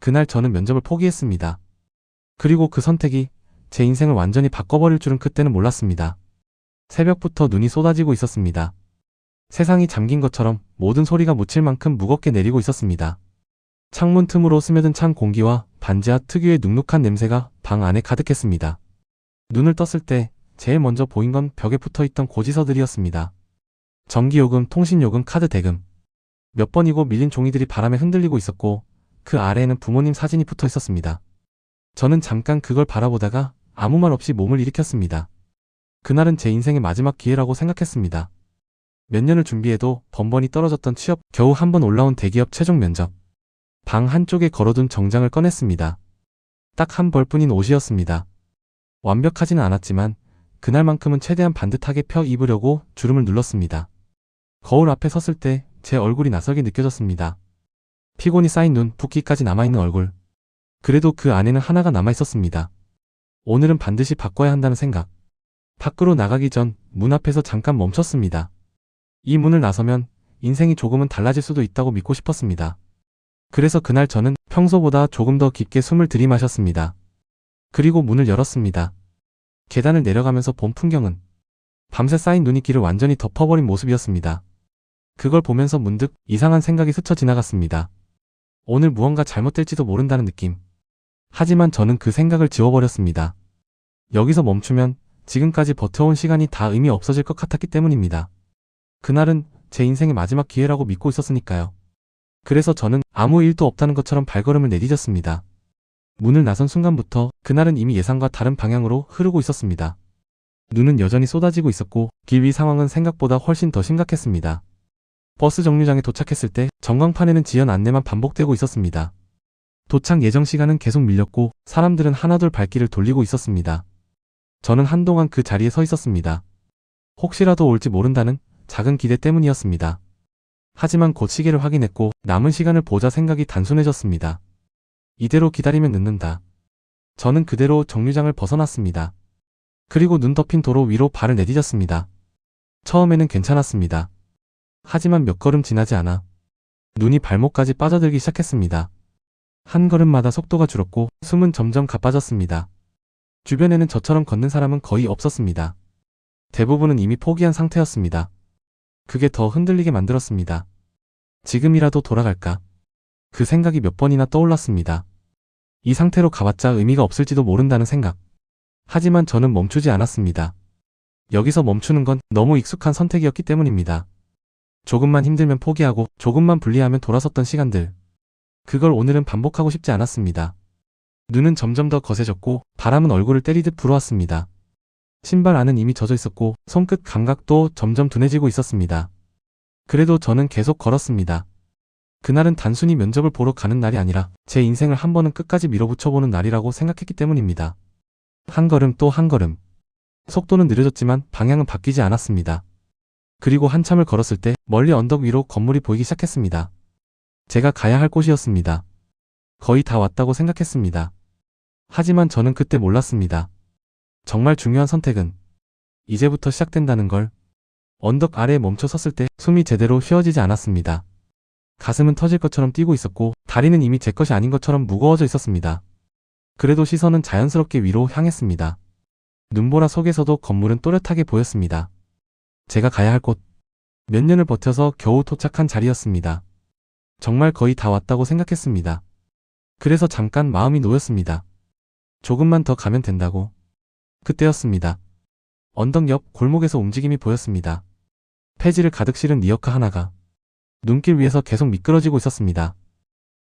그날 저는 면접을 포기했습니다. 그리고 그 선택이 제 인생을 완전히 바꿔버릴 줄은 그때는 몰랐습니다. 새벽부터 눈이 쏟아지고 있었습니다. 세상이 잠긴 것처럼 모든 소리가 묻힐 만큼 무겁게 내리고 있었습니다. 창문 틈으로 스며든 찬 공기와 반지하 특유의 눅눅한 냄새가 방 안에 가득했습니다. 눈을 떴을 때 제일 먼저 보인 건 벽에 붙어있던 고지서들이었습니다. 전기요금, 통신요금, 카드 대금. 몇 번이고 밀린 종이들이 바람에 흔들리고 있었고 그 아래에는 부모님 사진이 붙어 있었습니다. 저는 잠깐 그걸 바라보다가 아무 말 없이 몸을 일으켰습니다. 그날은 제 인생의 마지막 기회라고 생각했습니다. 몇 년을 준비해도 번번이 떨어졌던 취업, 겨우 한 번 올라온 대기업 최종 면접. 방 한쪽에 걸어둔 정장을 꺼냈습니다. 딱 한 벌뿐인 옷이었습니다. 완벽하지는 않았지만 그날만큼은 최대한 반듯하게 펴 입으려고 주름을 눌렀습니다. 거울 앞에 섰을 때 제 얼굴이 낯설게 느껴졌습니다. 피곤이 쌓인 눈, 붓기까지 남아있는 얼굴. 그래도 그 안에는 하나가 남아있었습니다. 오늘은 반드시 바꿔야 한다는 생각. 밖으로 나가기 전 문 앞에서 잠깐 멈췄습니다. 이 문을 나서면 인생이 조금은 달라질 수도 있다고 믿고 싶었습니다. 그래서 그날 저는 평소보다 조금 더 깊게 숨을 들이마셨습니다. 그리고 문을 열었습니다. 계단을 내려가면서 본 풍경은 밤새 쌓인 눈이 길을 완전히 덮어버린 모습이었습니다. 그걸 보면서 문득 이상한 생각이 스쳐 지나갔습니다. 오늘 무언가 잘못될지도 모른다는 느낌. 하지만 저는 그 생각을 지워버렸습니다. 여기서 멈추면 지금까지 버텨온 시간이 다 의미 없어질 것 같았기 때문입니다. 그날은 제 인생의 마지막 기회라고 믿고 있었으니까요. 그래서 저는 아무 일도 없다는 것처럼 발걸음을 내디뎠습니다. 문을 나선 순간부터 그날은 이미 예상과 다른 방향으로 흐르고 있었습니다. 눈은 여전히 쏟아지고 있었고 길 위 상황은 생각보다 훨씬 더 심각했습니다. 버스 정류장에 도착했을 때 전광판에는 지연 안내만 반복되고 있었습니다. 도착 예정 시간은 계속 밀렸고 사람들은 하나둘 발길을 돌리고 있었습니다. 저는 한동안 그 자리에 서 있었습니다. 혹시라도 올지 모른다는 작은 기대 때문이었습니다. 하지만 곧 시계를 확인했고 남은 시간을 보자 생각이 단순해졌습니다. 이대로 기다리면 늦는다. 저는 그대로 정류장을 벗어났습니다. 그리고 눈 덮인 도로 위로 발을 내디뎠습니다. 처음에는 괜찮았습니다. 하지만 몇 걸음 지나지 않아 눈이 발목까지 빠져들기 시작했습니다. 한 걸음마다 속도가 줄었고 숨은 점점 가빠졌습니다. 주변에는 저처럼 걷는 사람은 거의 없었습니다. 대부분은 이미 포기한 상태였습니다. 그게 더 흔들리게 만들었습니다. 지금이라도 돌아갈까? 그 생각이 몇 번이나 떠올랐습니다. 이 상태로 가봤자 의미가 없을지도 모른다는 생각. 하지만 저는 멈추지 않았습니다. 여기서 멈추는 건 너무 익숙한 선택이었기 때문입니다. 조금만 힘들면 포기하고 조금만 불리하면 돌아섰던 시간들. 그걸 오늘은 반복하고 싶지 않았습니다. 눈은 점점 더 거세졌고 바람은 얼굴을 때리듯 불어왔습니다. 신발 안은 이미 젖어 있었고 손끝 감각도 점점 둔해지고 있었습니다. 그래도 저는 계속 걸었습니다. 그날은 단순히 면접을 보러 가는 날이 아니라 제 인생을 한 번은 끝까지 밀어붙여보는 날이라고 생각했기 때문입니다. 한 걸음 또 한 걸음. 속도는 느려졌지만 방향은 바뀌지 않았습니다. 그리고 한참을 걸었을 때 멀리 언덕 위로 건물이 보이기 시작했습니다. 제가 가야 할 곳이었습니다. 거의 다 왔다고 생각했습니다. 하지만 저는 그때 몰랐습니다. 정말 중요한 선택은 이제부터 시작된다는 걸. 언덕 아래에 멈춰 섰을 때 숨이 제대로 쉬어지지 않았습니다. 가슴은 터질 것처럼 뛰고 있었고 다리는 이미 제 것이 아닌 것처럼 무거워져 있었습니다. 그래도 시선은 자연스럽게 위로 향했습니다. 눈보라 속에서도 건물은 또렷하게 보였습니다. 제가 가야 할 곳. 몇 년을 버텨서 겨우 도착한 자리였습니다. 정말 거의 다 왔다고 생각했습니다. 그래서 잠깐 마음이 놓였습니다. 조금만 더 가면 된다고. 그때였습니다. 언덕 옆 골목에서 움직임이 보였습니다. 폐지를 가득 실은 리어카 하나가 눈길 위에서 계속 미끄러지고 있었습니다.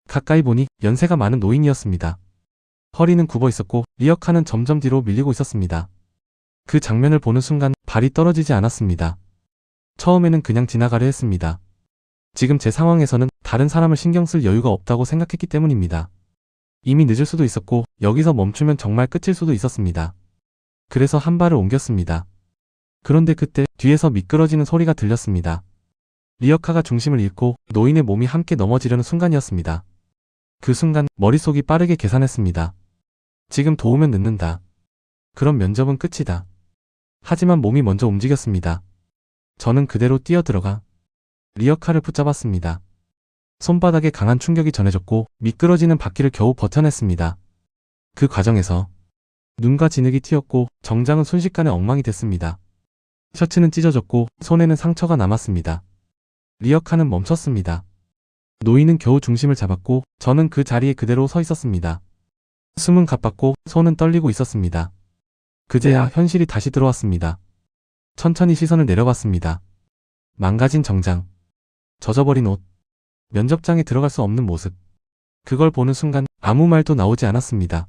가까이 보니 연세가 많은 노인이었습니다. 허리는 굽어 있었고 리어카는 점점 뒤로 밀리고 있었습니다. 그 장면을 보는 순간 발이 떨어지지 않았습니다. 처음에는 그냥 지나가려 했습니다. 지금 제 상황에서는 다른 사람을 신경 쓸 여유가 없다고 생각했기 때문입니다. 이미 늦을 수도 있었고 여기서 멈추면 정말 끝일 수도 있었습니다. 그래서 한 발을 옮겼습니다. 그런데 그때 뒤에서 미끄러지는 소리가 들렸습니다. 리어카가 중심을 잃고 노인의 몸이 함께 넘어지려는 순간이었습니다. 그 순간 머릿속이 빠르게 계산했습니다. 지금 도우면 늦는다. 그럼 면접은 끝이다. 하지만 몸이 먼저 움직였습니다. 저는 그대로 뛰어들어가 리어카를 붙잡았습니다. 손바닥에 강한 충격이 전해졌고 미끄러지는 바퀴를 겨우 버텨냈습니다. 그 과정에서 눈과 진흙이 튀었고 정장은 순식간에 엉망이 됐습니다. 셔츠는 찢어졌고 손에는 상처가 남았습니다. 리어카는 멈췄습니다. 노인은 겨우 중심을 잡았고 저는 그 자리에 그대로 서 있었습니다. 숨은 가빴고 손은 떨리고 있었습니다. 그제야 현실이 다시 들어왔습니다. 천천히 시선을 내려봤습니다. 망가진 정장, 젖어버린 옷, 면접장에 들어갈 수 없는 모습. 그걸 보는 순간 아무 말도 나오지 않았습니다.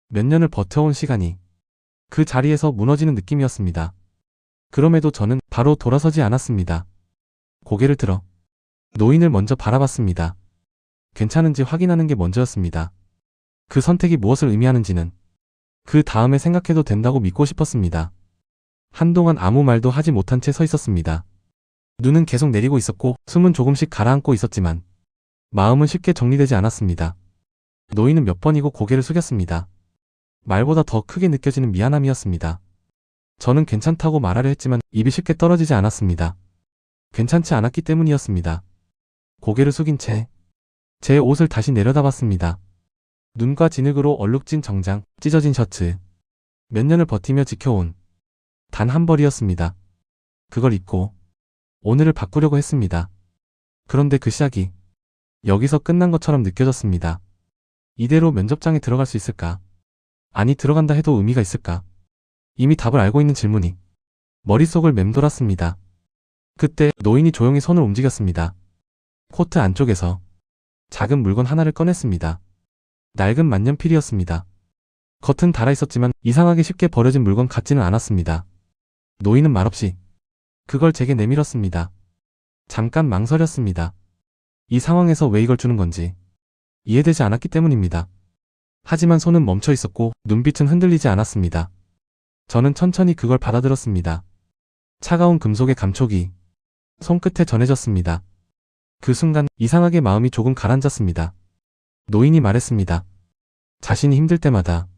몇 년을 버텨온 시간이 그 자리에서 무너지는 느낌이었습니다. 그럼에도 저는 바로 돌아서지 않았습니다. 고개를 들어 노인을 먼저 바라봤습니다. 괜찮은지 확인하는 게 먼저였습니다. 그 선택이 무엇을 의미하는지는 그 다음에 생각해도 된다고 믿고 싶었습니다. 한동안 아무 말도 하지 못한 채 서 있었습니다. 눈은 계속 내리고 있었고 숨은 조금씩 가라앉고 있었지만 마음은 쉽게 정리되지 않았습니다. 노인은 몇 번이고 고개를 숙였습니다. 말보다 더 크게 느껴지는 미안함이었습니다. 저는 괜찮다고 말하려 했지만 입이 쉽게 떨어지지 않았습니다. 괜찮지 않았기 때문이었습니다. 고개를 숙인 채 제 옷을 다시 내려다봤습니다. 눈과 진흙으로 얼룩진 정장, 찢어진 셔츠. 몇 년을 버티며 지켜온 단 한 벌이었습니다. 그걸 입고 오늘을 바꾸려고 했습니다. 그런데 그 시작이 여기서 끝난 것처럼 느껴졌습니다. 이대로 면접장에 들어갈 수 있을까? 아니, 들어간다 해도 의미가 있을까? 이미 답을 알고 있는 질문이 머릿속을 맴돌았습니다. 그때 노인이 조용히 손을 움직였습니다. 코트 안쪽에서 작은 물건 하나를 꺼냈습니다. 낡은 만년필이었습니다. 겉은 달아있었지만 이상하게 쉽게 버려진 물건 같지는 않았습니다. 노인은 말없이 그걸 제게 내밀었습니다. 잠깐 망설였습니다. 이 상황에서 왜 이걸 주는 건지 이해되지 않았기 때문입니다. 하지만 손은 멈춰 있었고 눈빛은 흔들리지 않았습니다. 저는 천천히 그걸 받아들었습니다. 차가운 금속의 감촉이 손끝에 전해졌습니다. 그 순간 이상하게 마음이 조금 가라앉았습니다. 노인이 말했습니다. 자신이 힘들 때마다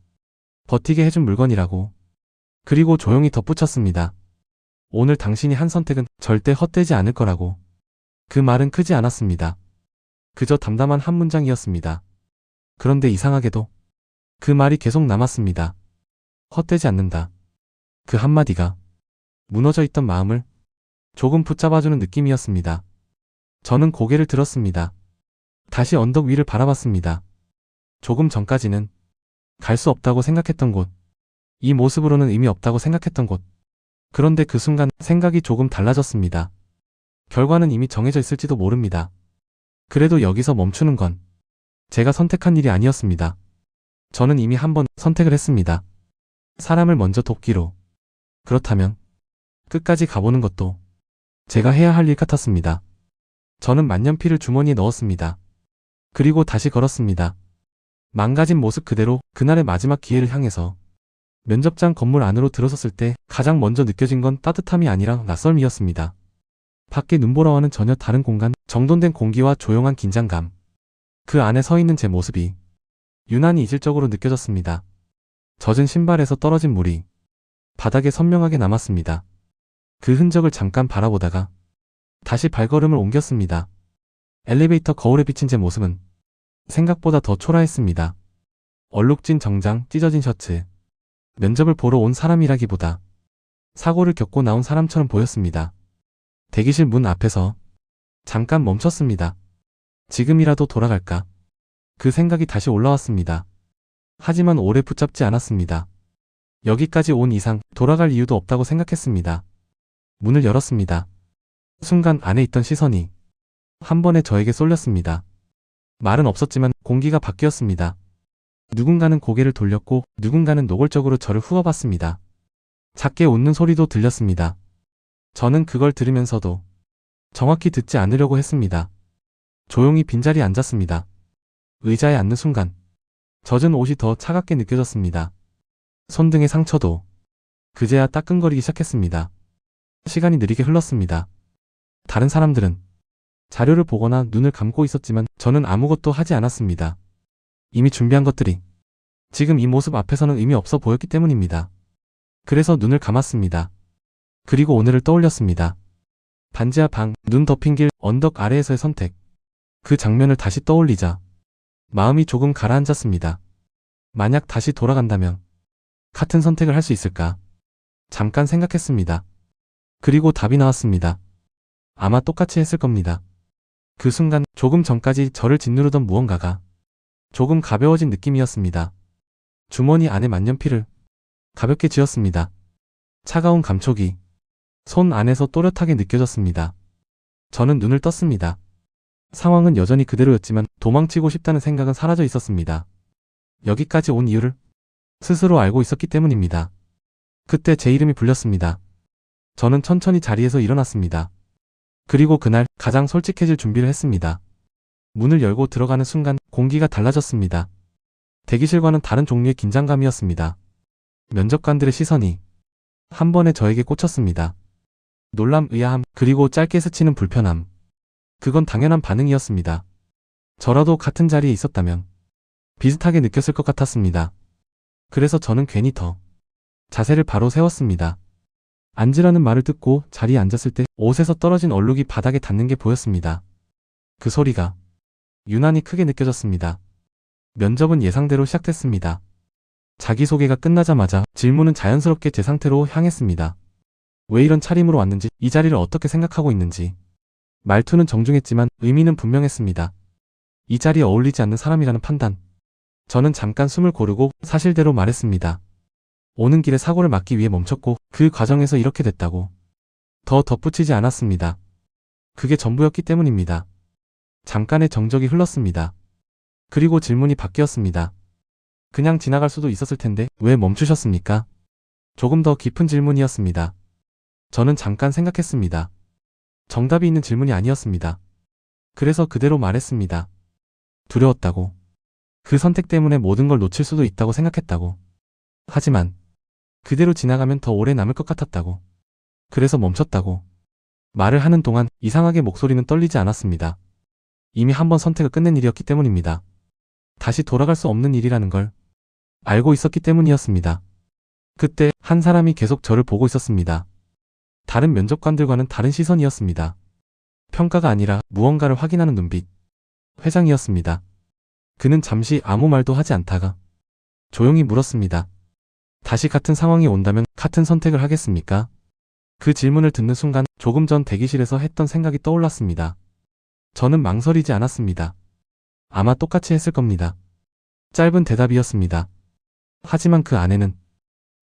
버티게 해준 물건이라고. 그리고 조용히 덧붙였습니다. 오늘 당신이 한 선택은 절대 헛되지 않을 거라고. 그 말은 크지 않았습니다. 그저 담담한 한 문장이었습니다. 그런데 이상하게도 그 말이 계속 남았습니다. 헛되지 않는다. 그 한마디가 무너져 있던 마음을 조금 붙잡아주는 느낌이었습니다. 저는 고개를 들었습니다. 다시 언덕 위를 바라봤습니다. 조금 전까지는 갈 수 없다고 생각했던 곳, 이 모습으로는 의미 없다고 생각했던 곳. 그런데 그 순간 생각이 조금 달라졌습니다. 결과는 이미 정해져 있을지도 모릅니다. 그래도 여기서 멈추는 건 제가 선택한 일이 아니었습니다. 저는 이미 한 번 선택을 했습니다. 사람을 먼저 돕기로. 그렇다면 끝까지 가보는 것도 제가 해야 할 일 같았습니다. 저는 만년필을 주머니에 넣었습니다. 그리고 다시 걸었습니다. 망가진 모습 그대로 그날의 마지막 기회를 향해서. 면접장 건물 안으로 들어섰을 때 가장 먼저 느껴진 건 따뜻함이 아니라 낯설미였습니다. 밖의 눈보라와는 전혀 다른 공간, 정돈된 공기와 조용한 긴장감. 그 안에 서 있는 제 모습이 유난히 이질적으로 느껴졌습니다. 젖은 신발에서 떨어진 물이 바닥에 선명하게 남았습니다. 그 흔적을 잠깐 바라보다가 다시 발걸음을 옮겼습니다. 엘리베이터 거울에 비친 제 모습은 생각보다 더 초라했습니다. 얼룩진 정장, 찢어진 셔츠. 면접을 보러 온 사람이라기보다 사고를 겪고 나온 사람처럼 보였습니다. 대기실 문 앞에서 잠깐 멈췄습니다. 지금이라도 돌아갈까? 그 생각이 다시 올라왔습니다. 하지만 오래 붙잡지 않았습니다. 여기까지 온 이상 돌아갈 이유도 없다고 생각했습니다. 문을 열었습니다. 순간 안에 있던 시선이 한 번에 저에게 쏠렸습니다. 말은 없었지만 공기가 바뀌었습니다. 누군가는 고개를 돌렸고 누군가는 노골적으로 저를 후어봤습니다. 작게 웃는 소리도 들렸습니다. 저는 그걸 들으면서도 정확히 듣지 않으려고 했습니다. 조용히 빈자리에 앉았습니다. 의자에 앉는 순간 젖은 옷이 더 차갑게 느껴졌습니다. 손등의 상처도 그제야 따끔거리기 시작했습니다. 시간이 느리게 흘렀습니다. 다른 사람들은 자료를 보거나 눈을 감고 있었지만 저는 아무것도 하지 않았습니다. 이미 준비한 것들이 지금 이 모습 앞에서는 의미 없어 보였기 때문입니다. 그래서 눈을 감았습니다. 그리고 오늘을 떠올렸습니다. 반지하 방, 눈 덮인 길, 언덕 아래에서의 선택. 그 장면을 다시 떠올리자 마음이 조금 가라앉았습니다. 만약 다시 돌아간다면 같은 선택을 할 수 있을까? 잠깐 생각했습니다. 그리고 답이 나왔습니다. 아마 똑같이 했을 겁니다. 그 순간 조금 전까지 저를 짓누르던 무언가가 조금 가벼워진 느낌이었습니다. 주머니 안에 만년필을 가볍게 쥐었습니다. 차가운 감촉이 손 안에서 또렷하게 느껴졌습니다. 저는 눈을 떴습니다. 상황은 여전히 그대로였지만 도망치고 싶다는 생각은 사라져 있었습니다. 여기까지 온 이유를 스스로 알고 있었기 때문입니다. 그때 제 이름이 불렸습니다. 저는 천천히 자리에서 일어났습니다. 그리고 그날 가장 솔직해질 준비를 했습니다. 문을 열고 들어가는 순간 공기가 달라졌습니다. 대기실과는 다른 종류의 긴장감이었습니다. 면접관들의 시선이 한 번에 저에게 꽂혔습니다. 놀람, 의아함, 그리고 짧게 스치는 불편함. 그건 당연한 반응이었습니다. 저라도 같은 자리에 있었다면 비슷하게 느꼈을 것 같았습니다. 그래서 저는 괜히 더 자세를 바로 세웠습니다. 앉으라는 말을 듣고 자리에 앉았을 때 옷에서 떨어진 얼룩이 바닥에 닿는 게 보였습니다. 그 소리가 유난히 크게 느껴졌습니다. 면접은 예상대로 시작됐습니다. 자기소개가 끝나자마자 질문은 자연스럽게 제 상태로 향했습니다. 왜 이런 차림으로 왔는지, 이 자리를 어떻게 생각하고 있는지. 말투는 정중했지만 의미는 분명했습니다. 이 자리에 어울리지 않는 사람이라는 판단. 저는 잠깐 숨을 고르고 사실대로 말했습니다. 오는 길에 사고를 막기 위해 멈췄고 그 과정에서 이렇게 됐다고. 더 덧붙이지 않았습니다. 그게 전부였기 때문입니다. 잠깐의 정적이 흘렀습니다. 그리고 질문이 바뀌었습니다. 그냥 지나갈 수도 있었을 텐데 왜 멈추셨습니까? 조금 더 깊은 질문이었습니다. 저는 잠깐 생각했습니다. 정답이 있는 질문이 아니었습니다. 그래서 그대로 말했습니다. 두려웠다고. 그 선택 때문에 모든 걸 놓칠 수도 있다고 생각했다고. 하지만 그대로 지나가면 더 오래 남을 것 같았다고. 그래서 멈췄다고. 말을 하는 동안 이상하게 목소리는 떨리지 않았습니다. 이미 한 번 선택을 끝낸 일이었기 때문입니다. 다시 돌아갈 수 없는 일이라는 걸 알고 있었기 때문이었습니다. 그때 한 사람이 계속 저를 보고 있었습니다. 다른 면접관들과는 다른 시선이었습니다. 평가가 아니라 무언가를 확인하는 눈빛. 회장이었습니다. 그는 잠시 아무 말도 하지 않다가 조용히 물었습니다. 다시 같은 상황이 온다면 같은 선택을 하겠습니까? 그 질문을 듣는 순간 조금 전 대기실에서 했던 생각이 떠올랐습니다. 저는 망설이지 않았습니다. 아마 똑같이 했을 겁니다. 짧은 대답이었습니다. 하지만 그 안에는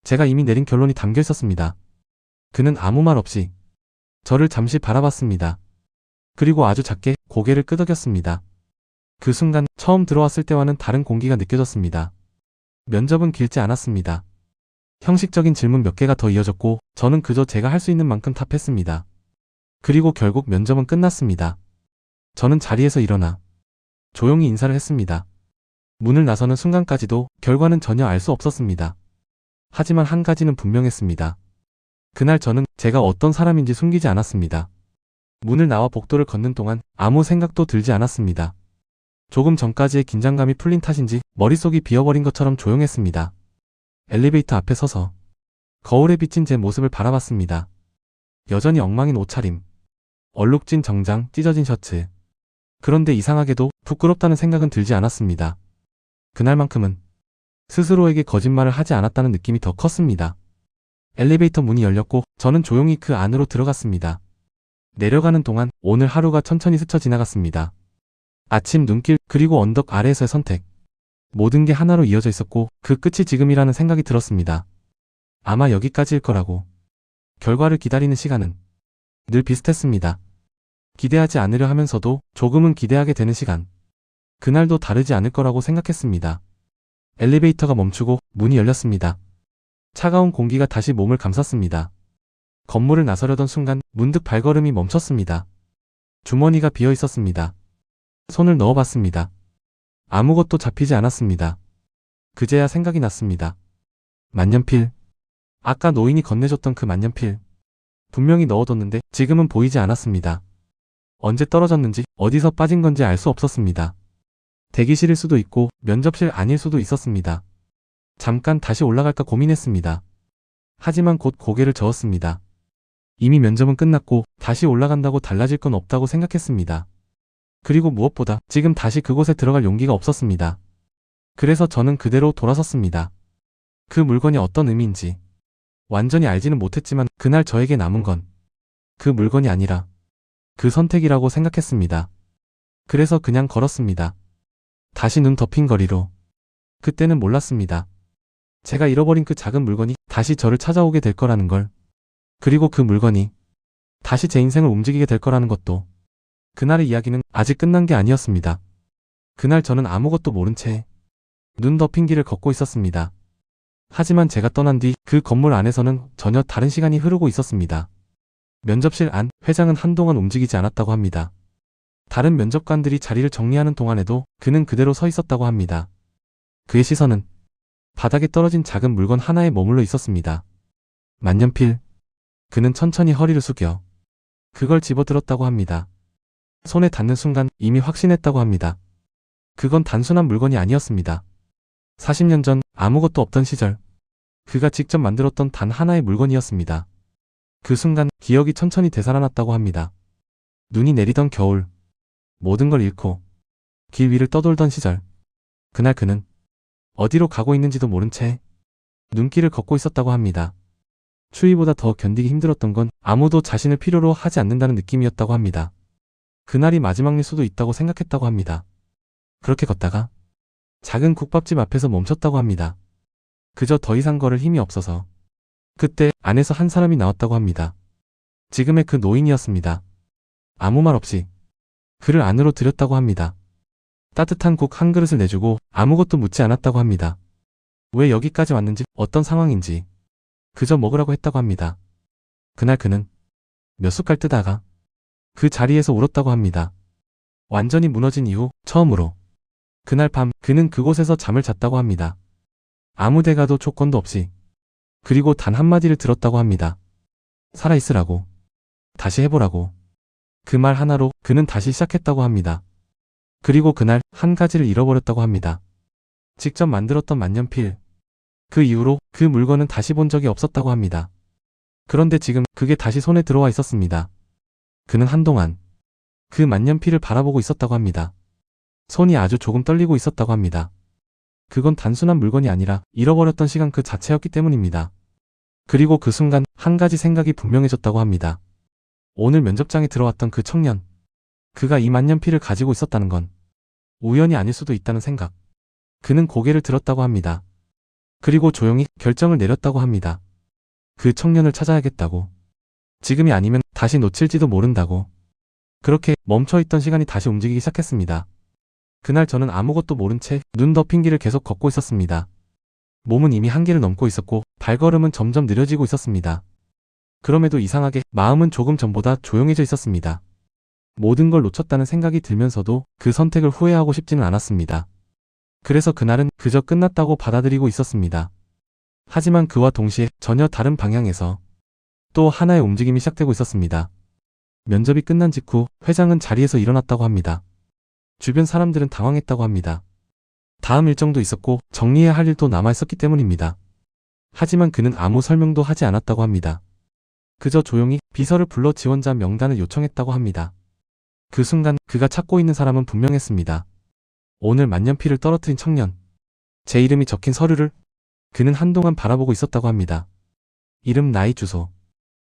제가 이미 내린 결론이 담겨 있었습니다. 그는 아무 말 없이 저를 잠시 바라봤습니다. 그리고 아주 작게 고개를 끄덕였습니다. 그 순간 처음 들어왔을 때와는 다른 공기가 느껴졌습니다. 면접은 길지 않았습니다. 형식적인 질문 몇 개가 더 이어졌고 저는 그저 제가 할 수 있는 만큼 답했습니다. 그리고 결국 면접은 끝났습니다. 저는 자리에서 일어나 조용히 인사를 했습니다. 문을 나서는 순간까지도 결과는 전혀 알 수 없었습니다. 하지만 한 가지는 분명했습니다. 그날 저는 제가 어떤 사람인지 숨기지 않았습니다. 문을 나와 복도를 걷는 동안 아무 생각도 들지 않았습니다. 조금 전까지의 긴장감이 풀린 탓인지 머릿속이 비어버린 것처럼 조용했습니다. 엘리베이터 앞에 서서 거울에 비친 제 모습을 바라봤습니다. 여전히 엉망인 옷차림, 얼룩진 정장, 찢어진 셔츠. 그런데 이상하게도 부끄럽다는 생각은 들지 않았습니다. 그날만큼은 스스로에게 거짓말을 하지 않았다는 느낌이 더 컸습니다. 엘리베이터 문이 열렸고 저는 조용히 그 안으로 들어갔습니다. 내려가는 동안 오늘 하루가 천천히 스쳐 지나갔습니다. 아침 눈길 그리고 언덕 아래에서의 선택. 모든 게 하나로 이어져 있었고 그 끝이 지금이라는 생각이 들었습니다. 아마 여기까지일 거라고. 결과를 기다리는 시간은 늘 비슷했습니다. 기대하지 않으려 하면서도 조금은 기대하게 되는 시간. 그날도 다르지 않을 거라고 생각했습니다. 엘리베이터가 멈추고 문이 열렸습니다. 차가운 공기가 다시 몸을 감쌌습니다. 건물을 나서려던 순간 문득 발걸음이 멈췄습니다. 주머니가 비어 있었습니다. 손을 넣어봤습니다. 아무것도 잡히지 않았습니다. 그제야 생각이 났습니다. 만년필. 아까 노인이 건네줬던 그 만년필. 분명히 넣어뒀는데 지금은 보이지 않았습니다. 언제 떨어졌는지 어디서 빠진 건지 알 수 없었습니다. 대기실일 수도 있고 면접실 아닐 수도 있었습니다. 잠깐 다시 올라갈까 고민했습니다. 하지만 곧 고개를 저었습니다. 이미 면접은 끝났고 다시 올라간다고 달라질 건 없다고 생각했습니다. 그리고 무엇보다 지금 다시 그곳에 들어갈 용기가 없었습니다. 그래서 저는 그대로 돌아섰습니다. 그 물건이 어떤 의미인지 완전히 알지는 못했지만 그날 저에게 남은 건 그 물건이 아니라 그 선택이라고 생각했습니다. 그래서 그냥 걸었습니다. 다시 눈 덮인 거리로. 그때는 몰랐습니다. 제가 잃어버린 그 작은 물건이 다시 저를 찾아오게 될 거라는 걸. 그리고 그 물건이 다시 제 인생을 움직이게 될 거라는 것도. 그날의 이야기는 아직 끝난 게 아니었습니다. 그날 저는 아무것도 모른 채 눈 덮인 길을 걷고 있었습니다. 하지만 제가 떠난 뒤 그 건물 안에서는 전혀 다른 시간이 흐르고 있었습니다. 면접실 안 회장은 한동안 움직이지 않았다고 합니다. 다른 면접관들이 자리를 정리하는 동안에도 그는 그대로 서 있었다고 합니다. 그의 시선은 바닥에 떨어진 작은 물건 하나에 머물러 있었습니다. 만년필. 그는 천천히 허리를 숙여 그걸 집어들었다고 합니다. 손에 닿는 순간 이미 확신했다고 합니다. 그건 단순한 물건이 아니었습니다. 40년 전 아무것도 없던 시절 그가 직접 만들었던 단 하나의 물건이었습니다. 그 순간 기억이 천천히 되살아났다고 합니다. 눈이 내리던 겨울, 모든 걸 잃고 길 위를 떠돌던 시절, 그날 그는 어디로 가고 있는지도 모른 채 눈길을 걷고 있었다고 합니다. 추위보다 더 견디기 힘들었던 건 아무도 자신을 필요로 하지 않는다는 느낌이었다고 합니다. 그날이 마지막일 수도 있다고 생각했다고 합니다. 그렇게 걷다가 작은 국밥집 앞에서 멈췄다고 합니다. 그저 더 이상 걸을 힘이 없어서. 그때 안에서 한 사람이 나왔다고 합니다. 지금의 그 노인이었습니다. 아무 말 없이 그를 안으로 들였다고 합니다. 따뜻한 국 한 그릇을 내주고 아무것도 묻지 않았다고 합니다. 왜 여기까지 왔는지, 어떤 상황인지 그저 먹으라고 했다고 합니다. 그날 그는 몇 숟갈 뜨다가 그 자리에서 울었다고 합니다. 완전히 무너진 이후 처음으로. 그날 밤 그는 그곳에서 잠을 잤다고 합니다. 아무 데 가도 조건도 없이. 그리고 단 한마디를 들었다고 합니다. 살아있으라고. 다시 해보라고. 그 말 하나로 그는 다시 시작했다고 합니다. 그리고 그날 한 가지를 잃어버렸다고 합니다. 직접 만들었던 만년필. 그 이후로 그 물건은 다시 본 적이 없었다고 합니다. 그런데 지금 그게 다시 손에 들어와 있었습니다. 그는 한동안 그 만년필을 바라보고 있었다고 합니다. 손이 아주 조금 떨리고 있었다고 합니다. 그건 단순한 물건이 아니라 잃어버렸던 시간 그 자체였기 때문입니다. 그리고 그 순간 한 가지 생각이 분명해졌다고 합니다. 오늘 면접장에 들어왔던 그 청년. 그가 이 만년필을 가지고 있었다는 건 우연이 아닐 수도 있다는 생각. 그는 고개를 들었다고 합니다. 그리고 조용히 결정을 내렸다고 합니다. 그 청년을 찾아야겠다고. 지금이 아니면 다시 놓칠지도 모른다고. 그렇게 멈춰있던 시간이 다시 움직이기 시작했습니다. 그날 저는 아무것도 모른 채 눈 덮인 길을 계속 걷고 있었습니다. 몸은 이미 한계를 넘고 있었고 발걸음은 점점 느려지고 있었습니다. 그럼에도 이상하게 마음은 조금 전보다 조용해져 있었습니다. 모든 걸 놓쳤다는 생각이 들면서도 그 선택을 후회하고 싶지는 않았습니다. 그래서 그날은 그저 끝났다고 받아들이고 있었습니다. 하지만 그와 동시에 전혀 다른 방향에서 또 하나의 움직임이 시작되고 있었습니다. 면접이 끝난 직후 회장은 자리에서 일어났다고 합니다. 주변 사람들은 당황했다고 합니다. 다음 일정도 있었고 정리해야 할 일도 남아있었기 때문입니다. 하지만 그는 아무 설명도 하지 않았다고 합니다. 그저 조용히 비서를 불러 지원자 명단을 요청했다고 합니다. 그 순간 그가 찾고 있는 사람은 분명했습니다. 오늘 만년필을 떨어뜨린 청년. 제 이름이 적힌 서류를 그는 한동안 바라보고 있었다고 합니다. 이름, 나이, 주소.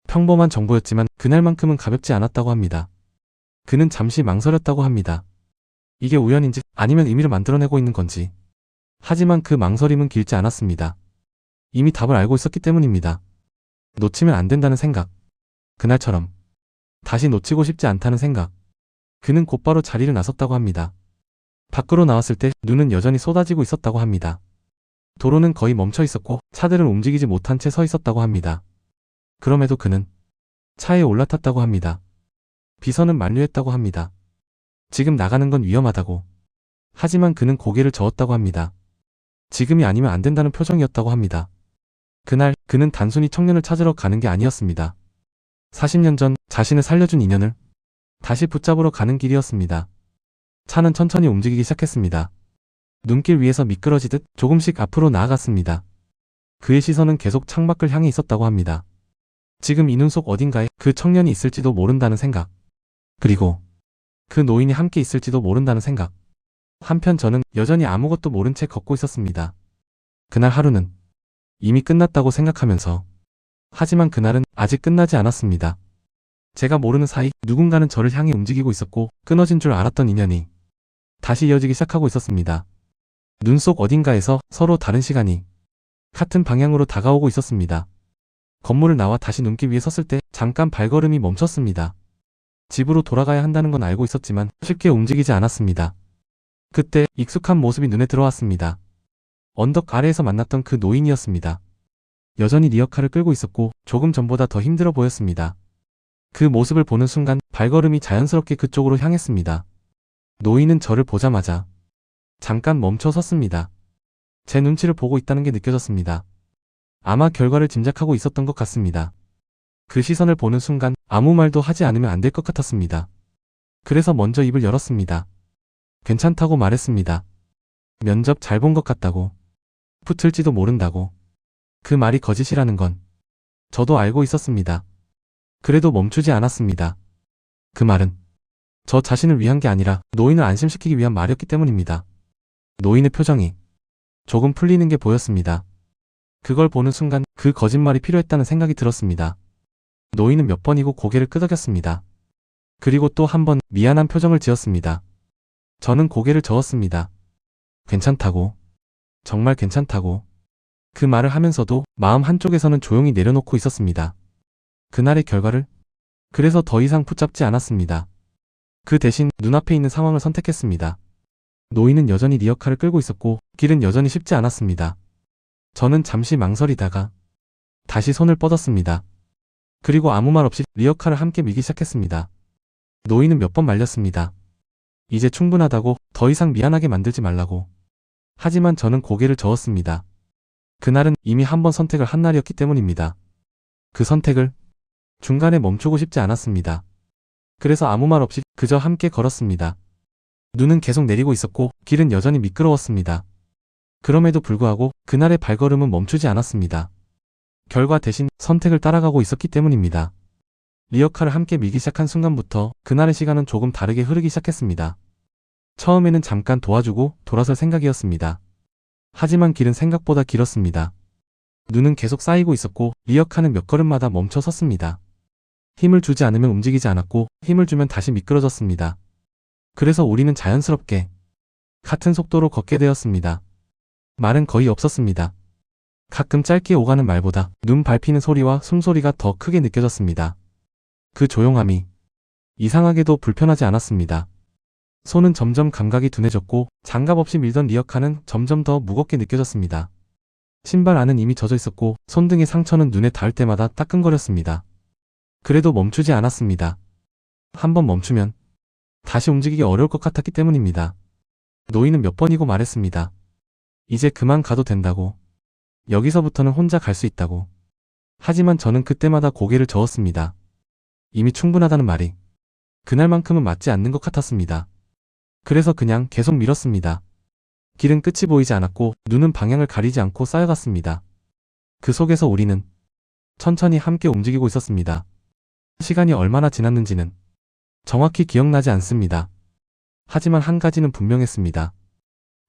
평범한 정보였지만 그날만큼은 가볍지 않았다고 합니다. 그는 잠시 망설였다고 합니다. 이게 우연인지 아니면 의미를 만들어내고 있는 건지. 하지만 그 망설임은 길지 않았습니다. 이미 답을 알고 있었기 때문입니다. 놓치면 안 된다는 생각. 그날처럼 다시 놓치고 싶지 않다는 생각. 그는 곧바로 자리를 나섰다고 합니다. 밖으로 나왔을 때 눈은 여전히 쏟아지고 있었다고 합니다. 도로는 거의 멈춰 있었고 차들은 움직이지 못한 채 서 있었다고 합니다. 그럼에도 그는 차에 올라탔다고 합니다. 비서는 만류했다고 합니다. 지금 나가는 건 위험하다고. 하지만 그는 고개를 저었다고 합니다. 지금이 아니면 안 된다는 표정이었다고 합니다. 그날 그는 단순히 청년을 찾으러 가는 게 아니었습니다. 40년 전 자신을 살려준 인연을 다시 붙잡으러 가는 길이었습니다. 차는 천천히 움직이기 시작했습니다. 눈길 위에서 미끄러지듯 조금씩 앞으로 나아갔습니다. 그의 시선은 계속 창밖을 향해 있었다고 합니다. 지금 이 눈 속 어딘가에 그 청년이 있을지도 모른다는 생각. 그리고 그 노인이 함께 있을지도 모른다는 생각. 한편 저는 여전히 아무것도 모른 채 걷고 있었습니다. 그날 하루는 이미 끝났다고 생각하면서, 하지만 그날은 아직 끝나지 않았습니다. 제가 모르는 사이 누군가는 저를 향해 움직이고 있었고, 끊어진 줄 알았던 인연이 다시 이어지기 시작하고 있었습니다. 눈 속 어딘가에서 서로 다른 시간이 같은 방향으로 다가오고 있었습니다. 건물을 나와 다시 눈길 위에 섰을 때 잠깐 발걸음이 멈췄습니다. 집으로 돌아가야 한다는 건 알고 있었지만 쉽게 움직이지 않았습니다. 그때 익숙한 모습이 눈에 들어왔습니다. 언덕 아래에서 만났던 그 노인이었습니다. 여전히 리어카를 끌고 있었고 조금 전보다 더 힘들어 보였습니다. 그 모습을 보는 순간 발걸음이 자연스럽게 그쪽으로 향했습니다. 노인은 저를 보자마자 잠깐 멈춰 섰습니다. 제 눈치를 보고 있다는 게 느껴졌습니다. 아마 결과를 짐작하고 있었던 것 같습니다. 그 시선을 보는 순간 아무 말도 하지 않으면 안 될 것 같았습니다. 그래서 먼저 입을 열었습니다. 괜찮다고 말했습니다. 면접 잘 본 것 같다고. 붙을지도 모른다고. 그 말이 거짓이라는 건 저도 알고 있었습니다. 그래도 멈추지 않았습니다. 그 말은 저 자신을 위한 게 아니라 노인을 안심시키기 위한 말이었기 때문입니다. 노인의 표정이 조금 풀리는 게 보였습니다. 그걸 보는 순간 그 거짓말이 필요했다는 생각이 들었습니다. 노인은 몇 번이고 고개를 끄덕였습니다. 그리고 또 한 번 미안한 표정을 지었습니다. 저는 고개를 저었습니다. 괜찮다고. 정말 괜찮다고. 그 말을 하면서도 마음 한쪽에서는 조용히 내려놓고 있었습니다. 그날의 결과를 그래서 더 이상 붙잡지 않았습니다. 그 대신 눈앞에 있는 상황을 선택했습니다. 노인은 여전히 리어카를 끌고 있었고 길은 여전히 쉽지 않았습니다. 저는 잠시 망설이다가 다시 손을 뻗었습니다. 그리고 아무 말 없이 리어카를 함께 밀기 시작했습니다. 노인은 몇 번 말렸습니다. 이제 충분하다고, 더 이상 미안하게 만들지 말라고. 하지만 저는 고개를 저었습니다. 그날은 이미 한 번 선택을 한 날이었기 때문입니다. 그 선택을 중간에 멈추고 싶지 않았습니다. 그래서 아무 말 없이 그저 함께 걸었습니다. 눈은 계속 내리고 있었고 길은 여전히 미끄러웠습니다. 그럼에도 불구하고 그날의 발걸음은 멈추지 않았습니다. 결과 대신 선택을 따라가고 있었기 때문입니다. 리어카를 함께 밀기 시작한 순간부터 그날의 시간은 조금 다르게 흐르기 시작했습니다. 처음에는 잠깐 도와주고 돌아설 생각이었습니다. 하지만 길은 생각보다 길었습니다. 눈은 계속 쌓이고 있었고 리어카는 몇 걸음마다 멈춰 섰습니다. 힘을 주지 않으면 움직이지 않았고 힘을 주면 다시 미끄러졌습니다. 그래서 우리는 자연스럽게 같은 속도로 걷게 되었습니다. 말은 거의 없었습니다. 가끔 짧게 오가는 말보다 눈 밟히는 소리와 숨소리가 더 크게 느껴졌습니다. 그 조용함이 이상하게도 불편하지 않았습니다. 손은 점점 감각이 둔해졌고 장갑 없이 밀던 리어카는 점점 더 무겁게 느껴졌습니다. 신발 안은 이미 젖어 있었고 손등의 상처는 눈에 닿을 때마다 따끔거렸습니다. 그래도 멈추지 않았습니다. 한번 멈추면 다시 움직이기 어려울 것 같았기 때문입니다. 노인은 몇 번이고 말했습니다. 이제 그만 가도 된다고. 여기서부터는 혼자 갈 수 있다고. 하지만 저는 그때마다 고개를 저었습니다. 이미 충분하다는 말이 그날만큼은 맞지 않는 것 같았습니다. 그래서 그냥 계속 밀었습니다. 길은 끝이 보이지 않았고 눈은 방향을 가리지 않고 쌓여갔습니다. 그 속에서 우리는 천천히 함께 움직이고 있었습니다. 시간이 얼마나 지났는지는 정확히 기억나지 않습니다. 하지만 한 가지는 분명했습니다.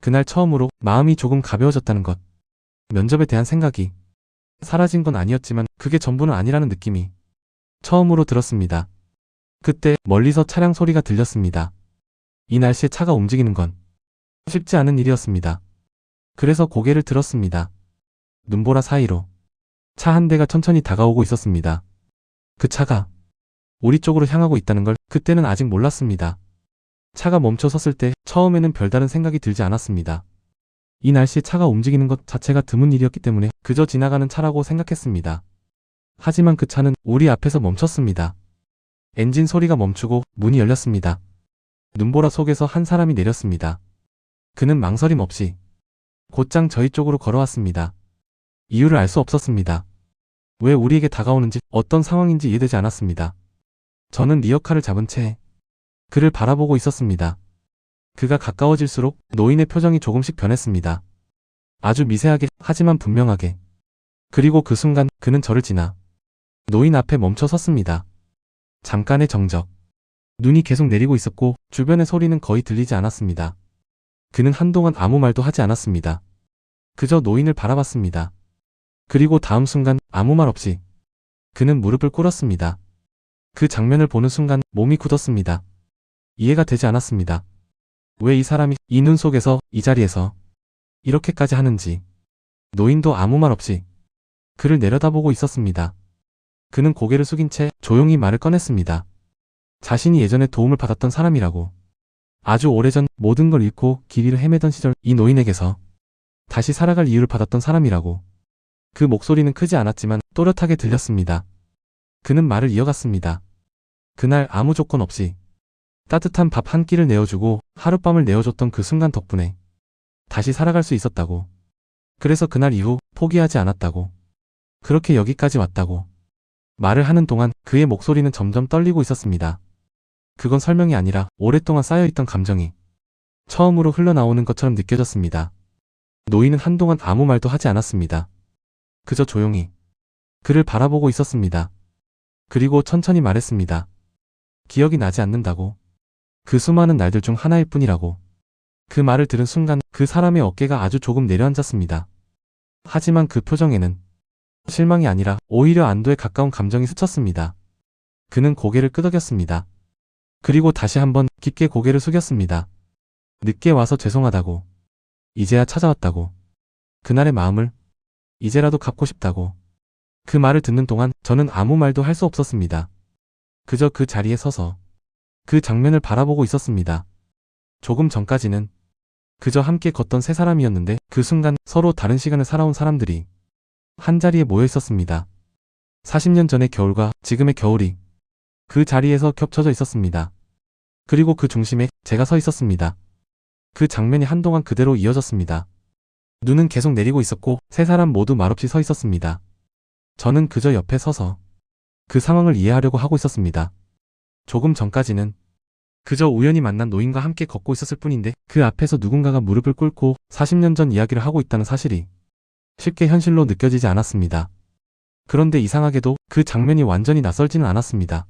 그날 처음으로 마음이 조금 가벼워졌다는 것. 면접에 대한 생각이 사라진 건 아니었지만 그게 전부는 아니라는 느낌이 처음으로 들었습니다. 그때 멀리서 차량 소리가 들렸습니다. 이 날씨에 차가 움직이는 건 쉽지 않은 일이었습니다. 그래서 고개를 들었습니다. 눈보라 사이로 차 한 대가 천천히 다가오고 있었습니다. 그 차가 우리 쪽으로 향하고 있다는 걸 그때는 아직 몰랐습니다. 차가 멈춰 섰을 때 처음에는 별다른 생각이 들지 않았습니다. 이 날씨에 차가 움직이는 것 자체가 드문 일이었기 때문에 그저 지나가는 차라고 생각했습니다. 하지만 그 차는 우리 앞에서 멈췄습니다. 엔진 소리가 멈추고 문이 열렸습니다. 눈보라 속에서 한 사람이 내렸습니다. 그는 망설임 없이 곧장 저희 쪽으로 걸어왔습니다. 이유를 알 수 없었습니다. 왜 우리에게 다가오는지 어떤 상황인지 이해되지 않았습니다. 저는 리어카를 잡은 채 그를 바라보고 있었습니다. 그가 가까워질수록 노인의 표정이 조금씩 변했습니다. 아주 미세하게 하지만 분명하게. 그리고 그 순간 그는 저를 지나 노인 앞에 멈춰 섰습니다. 잠깐의 정적. 눈이 계속 내리고 있었고 주변의 소리는 거의 들리지 않았습니다. 그는 한동안 아무 말도 하지 않았습니다. 그저 노인을 바라봤습니다. 그리고 다음 순간 아무 말 없이 그는 무릎을 꿇었습니다. 그 장면을 보는 순간 몸이 굳었습니다. 이해가 되지 않았습니다. 왜 이 사람이 이 눈 속에서 이 자리에서 이렇게까지 하는지. 노인도 아무 말 없이 그를 내려다보고 있었습니다. 그는 고개를 숙인 채 조용히 말을 꺼냈습니다. 자신이 예전에 도움을 받았던 사람이라고. 아주 오래전 모든 걸 잃고 길 위를 헤매던 시절 이 노인에게서 다시 살아갈 이유를 받았던 사람이라고. 그 목소리는 크지 않았지만 또렷하게 들렸습니다. 그는 말을 이어갔습니다. 그날 아무 조건 없이 따뜻한 밥 한 끼를 내어주고 하룻밤을 내어줬던 그 순간 덕분에 다시 살아갈 수 있었다고. 그래서 그날 이후 포기하지 않았다고. 그렇게 여기까지 왔다고. 말을 하는 동안 그의 목소리는 점점 떨리고 있었습니다. 그건 설명이 아니라 오랫동안 쌓여있던 감정이 처음으로 흘러나오는 것처럼 느껴졌습니다. 노인은 한동안 아무 말도 하지 않았습니다. 그저 조용히 그를 바라보고 있었습니다. 그리고 천천히 말했습니다. 기억이 나지 않는다고. 그 수많은 날들 중 하나일 뿐이라고. 그 말을 들은 순간 그 사람의 어깨가 아주 조금 내려앉았습니다. 하지만 그 표정에는 실망이 아니라 오히려 안도에 가까운 감정이 스쳤습니다. 그는 고개를 끄덕였습니다. 그리고 다시 한번 깊게 고개를 숙였습니다. 늦게 와서 죄송하다고. 이제야 찾아왔다고. 그날의 마음을 이제라도 갚고 싶다고. 그 말을 듣는 동안 저는 아무 말도 할 수 없었습니다. 그저 그 자리에 서서 그 장면을 바라보고 있었습니다. 조금 전까지는 그저 함께 걷던 세 사람이었는데 그 순간 서로 다른 시간을 살아온 사람들이 한자리에 모여 있었습니다. 40년 전의 겨울과 지금의 겨울이 그 자리에서 겹쳐져 있었습니다. 그리고 그 중심에 제가 서 있었습니다. 그 장면이 한동안 그대로 이어졌습니다. 눈은 계속 내리고 있었고 세 사람 모두 말없이 서 있었습니다. 저는 그저 옆에 서서 그 상황을 이해하려고 하고 있었습니다. 조금 전까지는 그저 우연히 만난 노인과 함께 걷고 있었을 뿐인데 그 앞에서 누군가가 무릎을 꿇고 40년 전 이야기를 하고 있다는 사실이 쉽게 현실로 느껴지지 않았습니다. 그런데 이상하게도 그 장면이 완전히 낯설지는 않았습니다.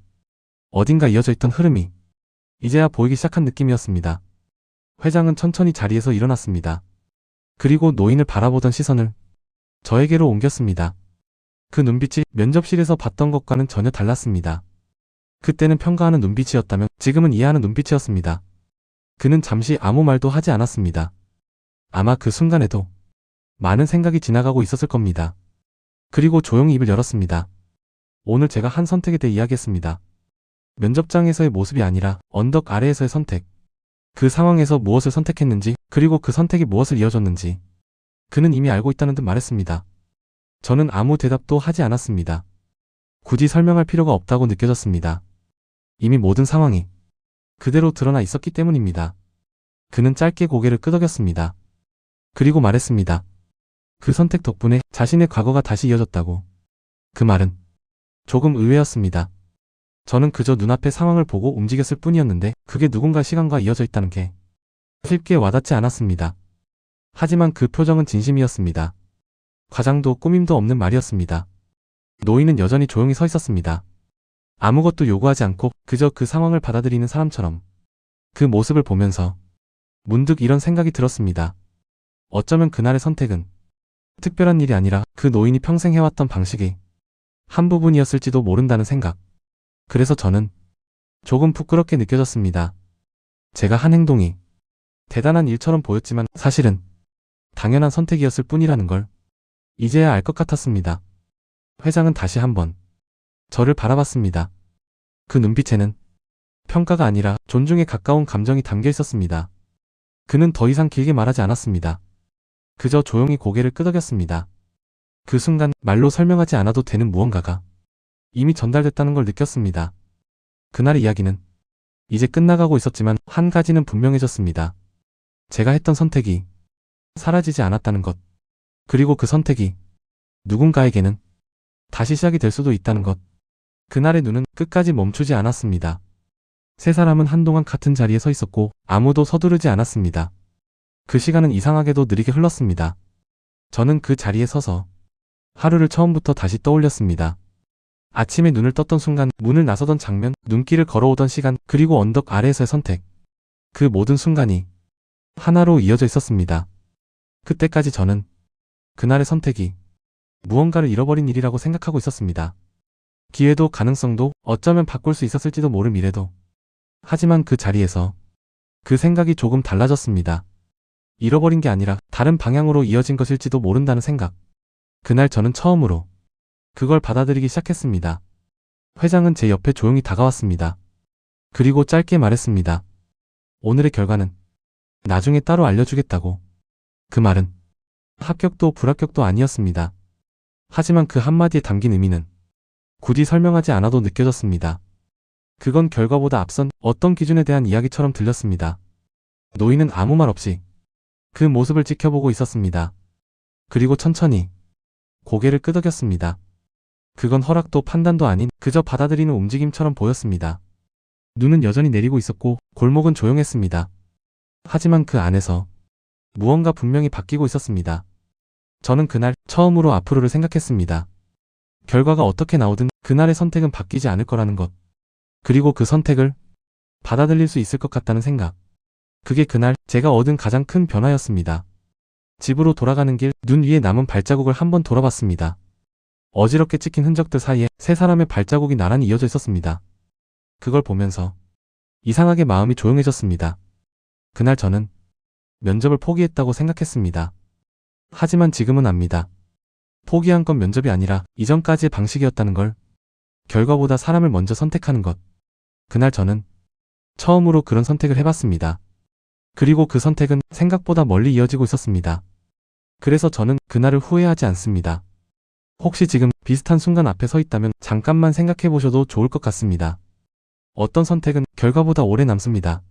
어딘가 이어져 있던 흐름이 이제야 보이기 시작한 느낌이었습니다. 회장은 천천히 자리에서 일어났습니다. 그리고 노인을 바라보던 시선을 저에게로 옮겼습니다. 그 눈빛이 면접실에서 봤던 것과는 전혀 달랐습니다. 그때는 평가하는 눈빛이었다면 지금은 이해하는 눈빛이었습니다. 그는 잠시 아무 말도 하지 않았습니다. 아마 그 순간에도 많은 생각이 지나가고 있었을 겁니다. 그리고 조용히 입을 열었습니다. 오늘 제가 한 선택에 대해 이야기했습니다. 면접장에서의 모습이 아니라 언덕 아래에서의 선택. 그 상황에서 무엇을 선택했는지 그리고 그 선택이 무엇을 이어줬는지 그는 이미 알고 있다는 듯 말했습니다. 저는 아무 대답도 하지 않았습니다. 굳이 설명할 필요가 없다고 느껴졌습니다. 이미 모든 상황이 그대로 드러나 있었기 때문입니다. 그는 짧게 고개를 끄덕였습니다. 그리고 말했습니다. 그 선택 덕분에 자신의 과거가 다시 이어졌다고. 그 말은 조금 의외였습니다. 저는 그저 눈앞의 상황을 보고 움직였을 뿐이었는데 그게 누군가 시간과 이어져 있다는 게 쉽게 와닿지 않았습니다. 하지만 그 표정은 진심이었습니다. 과장도 꾸밈도 없는 말이었습니다. 노인은 여전히 조용히 서 있었습니다. 아무것도 요구하지 않고 그저 그 상황을 받아들이는 사람처럼. 그 모습을 보면서 문득 이런 생각이 들었습니다. 어쩌면 그날의 선택은 특별한 일이 아니라 그 노인이 평생 해왔던 방식의 한 부분이었을지도 모른다는 생각. 그래서 저는 조금 부끄럽게 느껴졌습니다. 제가 한 행동이 대단한 일처럼 보였지만 사실은 당연한 선택이었을 뿐이라는 걸 이제야 알 것 같았습니다. 회장은 다시 한번 저를 바라봤습니다. 그 눈빛에는 평가가 아니라 존중에 가까운 감정이 담겨 있었습니다. 그는 더 이상 길게 말하지 않았습니다. 그저 조용히 고개를 끄덕였습니다. 그 순간 말로 설명하지 않아도 되는 무언가가 이미 전달됐다는 걸 느꼈습니다. 그날의 이야기는 이제 끝나가고 있었지만 한 가지는 분명해졌습니다. 제가 했던 선택이 사라지지 않았다는 것. 그리고 그 선택이 누군가에게는 다시 시작이 될 수도 있다는 것. 그날의 눈은 끝까지 멈추지 않았습니다. 세 사람은 한동안 같은 자리에 서 있었고 아무도 서두르지 않았습니다. 그 시간은 이상하게도 느리게 흘렀습니다. 저는 그 자리에 서서 하루를 처음부터 다시 떠올렸습니다. 아침에 눈을 떴던 순간, 문을 나서던 장면, 눈길을 걸어오던 시간, 그리고 언덕 아래에서의 선택. 그 모든 순간이 하나로 이어져 있었습니다. 그때까지 저는 그날의 선택이 무언가를 잃어버린 일이라고 생각하고 있었습니다. 기회도 가능성도 어쩌면 바꿀 수 있었을지도 모를 미래도. 하지만 그 자리에서 그 생각이 조금 달라졌습니다. 잃어버린 게 아니라 다른 방향으로 이어진 것일지도 모른다는 생각. 그날 저는 처음으로 그걸 받아들이기 시작했습니다. 회장은 제 옆에 조용히 다가왔습니다. 그리고 짧게 말했습니다. 오늘의 결과는 나중에 따로 알려주겠다고. 그 말은 합격도 불합격도 아니었습니다. 하지만 그 한마디에 담긴 의미는 굳이 설명하지 않아도 느껴졌습니다. 그건 결과보다 앞선 어떤 기준에 대한 이야기처럼 들렸습니다. 노인은 아무 말 없이 그 모습을 지켜보고 있었습니다. 그리고 천천히 고개를 끄덕였습니다. 그건 허락도 판단도 아닌 그저 받아들이는 움직임처럼 보였습니다. 눈은 여전히 내리고 있었고 골목은 조용했습니다. 하지만 그 안에서 무언가 분명히 바뀌고 있었습니다. 저는 그날 처음으로 앞으로를 생각했습니다. 결과가 어떻게 나오든 그날의 선택은 바뀌지 않을 거라는 것. 그리고 그 선택을 받아들일 수 있을 것 같다는 생각. 그게 그날 제가 얻은 가장 큰 변화였습니다. 집으로 돌아가는 길, 눈 위에 남은 발자국을 한번 돌아봤습니다. 어지럽게 찍힌 흔적들 사이에 세 사람의 발자국이 나란히 이어져 있었습니다. 그걸 보면서 이상하게 마음이 조용해졌습니다. 그날 저는 면접을 포기했다고 생각했습니다. 하지만 지금은 압니다. 포기한 건 면접이 아니라 이전까지의 방식이었다는 걸. 결과보다 사람을 먼저 선택하는 것. 그날 저는 처음으로 그런 선택을 해봤습니다. 그리고 그 선택은 생각보다 멀리 이어지고 있었습니다. 그래서 저는 그날을 후회하지 않습니다. 혹시 지금 비슷한 순간 앞에 서 있다면 잠깐만 생각해 보셔도 좋을 것 같습니다. 어떤 선택은 결과보다 오래 남습니다.